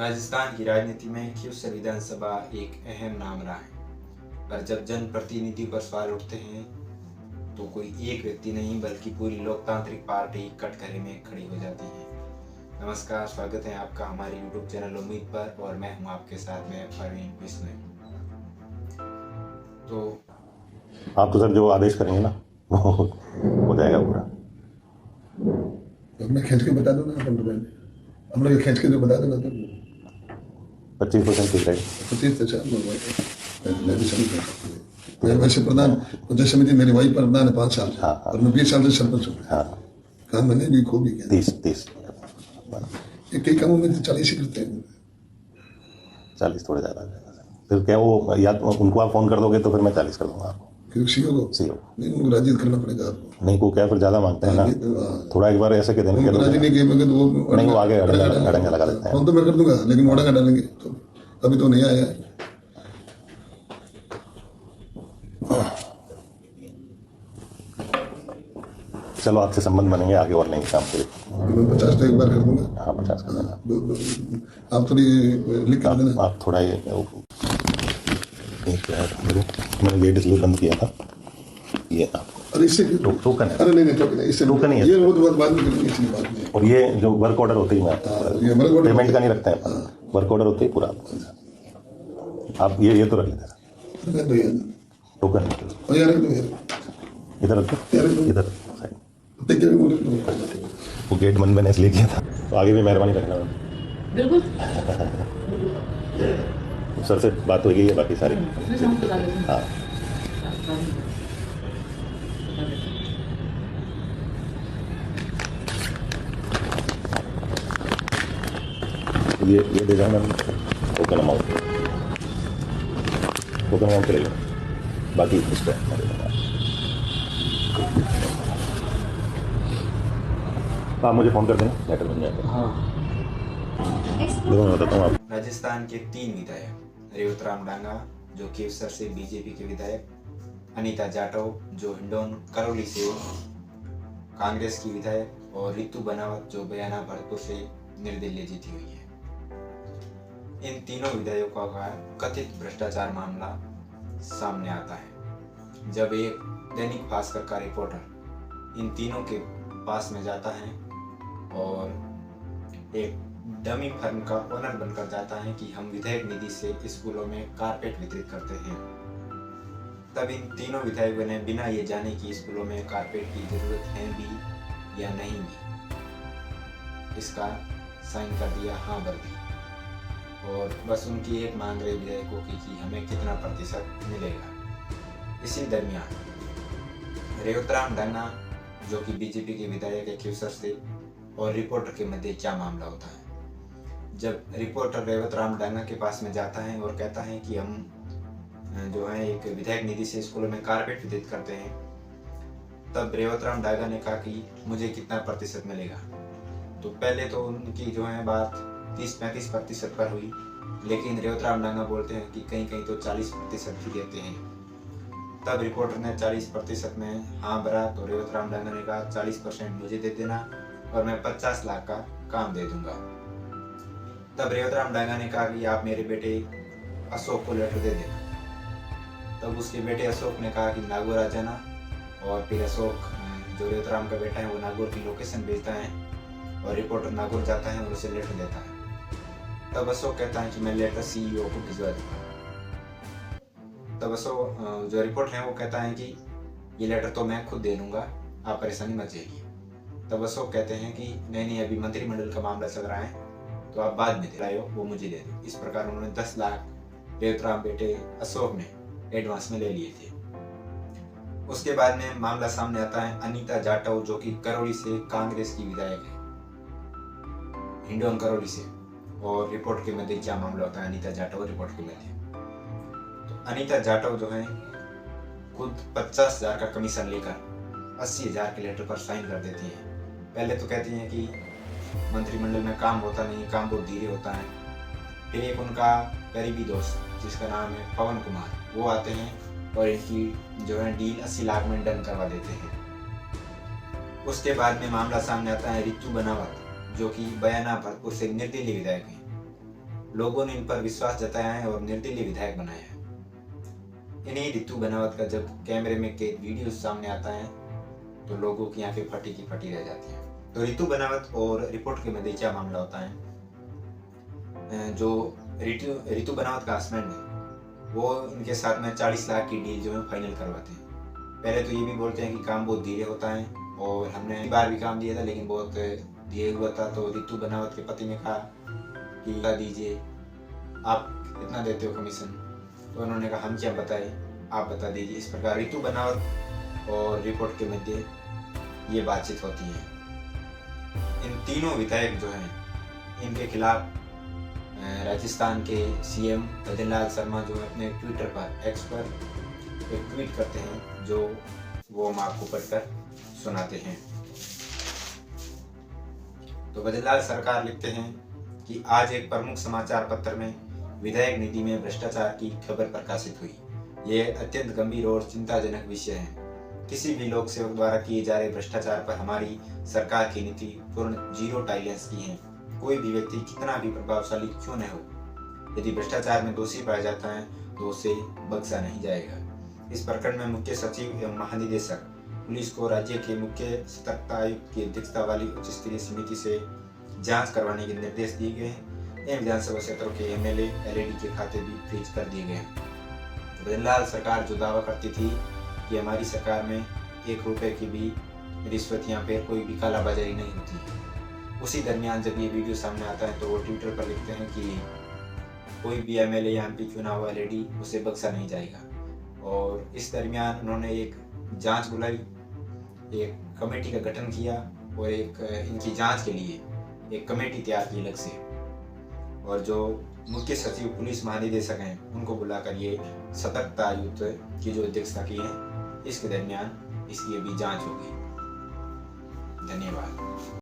राजस्थान की राजनीति में खीवसर विधानसभा एक अहम नाम रहा है, पर जब जनप्रतिनिधि पर सवाल उठते हैं तो कोई एक व्यक्ति नहीं बल्कि पूरी लोकतांत्रिक पार्टी कटघरे में खड़ी हो जाती है। नमस्कार, स्वागत है आपका हमारे YouTube चैनल उम्मीद पर और मैं हूं आपके साथ में परवीन विष्णु। तो आप तो सर जो आदेश करेंगे ना वो हो जाएगा पूरा। तो मैं खींच के बता दूँ ना, हम लोग खींच के जो बता देना तो 25% ठीक रहेगा। 25 मैं भी समझ सकता। मैं वैसे प्रधान पंचायत समिति मेरी वही प्रधान है 5 साल और मैं 20 साल से सरपंच हूँ। काम मैंने भी खूब किया। 30 कई कामों में 40 ही करते हैं। 40 थोड़े ज़्यादा फिर क्या वो या उनको आप फ़ोन कर दोगे तो फिर मैं 40 कर दूंगा आपको। फिर सीओ नहीं, उनको राजी करना पड़ेगा आपको। नहीं को क्या फिर ज़्यादा मांगते हैं ना, थोड़ा एक बार ऐसे कह देंगे राजी नहीं किए तो वो नहीं, वो आगे अड़ंगा लगा देते हैं। फोन तो मैं कर दूंगा लेकिन अड़ंगा डालेंगे तो अभी तो नहीं आया है। चलो आपसे संबंध बनेंगे आगे और नहीं काम के। मैं 50 तो एक बार कर दूंगा। हाँ 50 कर देना। आप थोड़ी लिख कर देना। आप थोड़ा ये मैंने गेट इसलिए बंद किया था ये आपको। अरे इससे टोकन है। अरे नहीं टोकन है, इससे टोकन ही है। ये बहुत बाद में करेंगे, इसलिए बात नहीं। और ये जो वर्क ऑर्डर होते ही मैं पेमेंट का नहीं रखते हैं, वर्क ऑर्डर होते ही पूरा आप ये तो रख लेते टोकन इधर रखो इधर। वो गेट बंद मैंने इसलिए किया था, तो आगे भी मेहरबानी रखना। बिल्कुल सर से बात हो गई है बाकी सारी। हाँ ये दे जाना टोकन अमाउंट करेगा, बाकी उस पर आप मुझे फ़ोन कर देना, लेटर बन जाएगा। हाँ देखो मैं बताता हूँ आप। राजस्थान के 3 विधायक रेवतराम डांगा जो खीवसर से बीजेपी के विधायक, अनीता जाटव जो हिंडौन करौली से कांग्रेस की विधायक और रितु बनावत जो बयाना भरतपुर से निर्दलीय जीती हुई है। इन तीनों विधायकों का कथित भ्रष्टाचार मामला सामने आता है जब एक दैनिक भास्कर का रिपोर्टर इन तीनों के पास में जाता है और एक डमी फर्म का ओनर बनकर जाता है कि हम विधायक निधि से स्कूलों में कारपेट वितरित करते हैं। तब इन तीनों विधायकों ने बिना ये जाने कि स्कूलों में कारपेट की जरूरत है भी या नहीं भी, इसका साइन कर दिया हाँ भर दी। और बस उनकी एक मांग रही विधायकों की कि हमें कितना प्रतिशत मिलेगा। इसी दरमियान रेवतराम डांगा जो कि बीजेपी के विधायक है खीवसर से और रिपोर्टर के मध्य क्या मामला होता है। जब रिपोर्टर रेवतराम डांगा के पास में जाता है और कहता है कि हम जो है एक विधायक निधि से स्कूलों में कारपेट वितरित करते हैं, तब रेवतराम डांगा ने कहा कि मुझे कितना प्रतिशत मिलेगा। तो पहले तो उनकी जो है बात 30-35% पर हुई, लेकिन रेवतराम डांगा बोलते हैं कि कहीं कहीं तो 40% भी देते हैं। तब रिपोर्टर ने 40% में हाँ भरा तो रेवतराम डांगा ने कहा 40% मुझे दे देना और मैं 50 लाख का काम दे दूंगा। तब रेवतराम डांगा ने कहा कि आप मेरे बेटे अशोक को लेटर दे देना। तब उसके बेटे अशोक ने कहा कि नागौर आ जाना, और फिर अशोक जो रेवतराम का बेटा है वो नागौर की लोकेशन भेजता है और रिपोर्टर नागौर जाता है और उसे लेटर देता है। तब अशोक कहता है कि मैं लेटर CEO को भिजवा दूंगा। तब अशोक जो रिपोर्टर है वो कहता है कि ये लेटर तो मैं खुद दे दूंगा, आप परेशानी मत जाइए। तब अशोक कहते हैं कि नहीं अब मंत्रिमंडल का मामला चल रहा है तो आप बाद में दे हो, वो मुझे दे दो। इस प्रकार उन्होंने 10 लाख रेवतराम बेटे अशोक ने एडवांस में ले लिए थे। उसके बाद में मामला सामने आता है अनीता जाटव जो कि करौली से कांग्रेस की विधायक है, हिंडौन करौली से। और रिपोर्ट के मध्य क्या मामला होता है अनीता जाटव रिपोर्ट के मध्य। तो अनीता जाटव जो है खुद 50,000 का कमीशन लेकर 80,000 के लेटर पर साइन कर देती हैं। पहले तो कहती हैं कि मंत्रिमंडल में काम होता नहीं, काम बहुत धीरे होता है। फिर एक उनका करीबी दोस्त जिसका नाम है पवन कुमार, वो आते हैं और इनकी जो है डील 80 लाख में डन करवा देते हैं। उसके बाद में मामला सामने आता है रितु बनावत जो कि बयाना भरतपुर से निर्दलीय विधायक हैं। लोगों ने इन पर विश्वास जताया है और निर्दलीय विधायक बनाया है। इन्हीं रितु बनावत का जब कैमरे में कैद वीडियो सामने आता है तो लोगों की आंखें फटी की फटी रह जाती हैं। तो रितु बनावत और रिपोर्ट के मध्य क्या मामला होता है, जो रितु बनावत का हस्बैंड है वो इनके साथ में 40 लाख की डील जो है फाइनल करवाते हैं। पहले तो ये भी बोलते हैं कि काम बहुत धीरे होता है और हमने एक बार भी काम दिया था लेकिन बहुत धीरे हुआ था। तो रितु बनावत के पति ने कहा कि बता दीजिए आप कितना देते हो कमीशन, तो उन्होंने कहा हम क्या बताएं, आप बता दीजिए। इस प्रकार रितु बनावत और रिपोर्ट के मध्य ये बातचीत होती है। इन तीनों विधायक जो हैं इनके खिलाफ राजस्थान के सीएम भजनलाल शर्मा जो अपने ट्विटर पर एक्स पर एक ट्वीट करते हैं जो वो हम आपको पढ़कर सुनाते हैं। तो भजनलाल सरकार लिखते हैं कि आज एक प्रमुख समाचार पत्र में विधायक निधि में भ्रष्टाचार की खबर प्रकाशित हुई। यह अत्यंत गंभीर और चिंताजनक विषय है। किसी भी लोक सेवक द्वारा किए जा रहे भ्रष्टाचार पर हमारी सरकार की नीति पूर्ण जीरो टॉलरेंस की है। कोई भी व्यक्ति कितना भी प्रभावशाली क्यों न हो, यदि भ्रष्टाचार में दोषी पाया जाता है तो उसे बख्शा नहीं जाएगा। इस प्रकरण में मुख्य सचिव एवं महानिदेशक पुलिस को राज्य के मुख्य सतर्कता आयुक्त की अध्यक्षता वाली उच्च स्तरीय समिति से जांच करवाने के निर्देश दिए गए हैं। इन विधानसभा क्षेत्रों के एमएलए एलईडी के खाते भी फ्रीज कर दिए गए हैं। भजनलाल सरकार जो दावा करती थी कि हमारी सरकार में 1 रुपए की भी रिश्वत या फिर कोई भी कालाबाजारी नहीं होती है, उसी दरमियान जब ये वीडियो सामने आता है तो वो ट्विटर पर लिखते हैं कि कोई भी एमएलए या एमपी क्यों ना हो एलईडी उसे बख्शा नहीं जाएगा। और इस दरमियान उन्होंने एक जांच बुलाई, एक कमेटी का गठन किया और एक इनकी जांच के लिए एक कमेटी तैयार की अलग से, और जो मुख्य सचिव पुलिस महानिदेशक हैं उनको बुलाकर ये सतर्कता आयुक्त की जो अध्यक्षता की है इसके दरमियान इसकी अभी जांच होगी। धन्यवाद।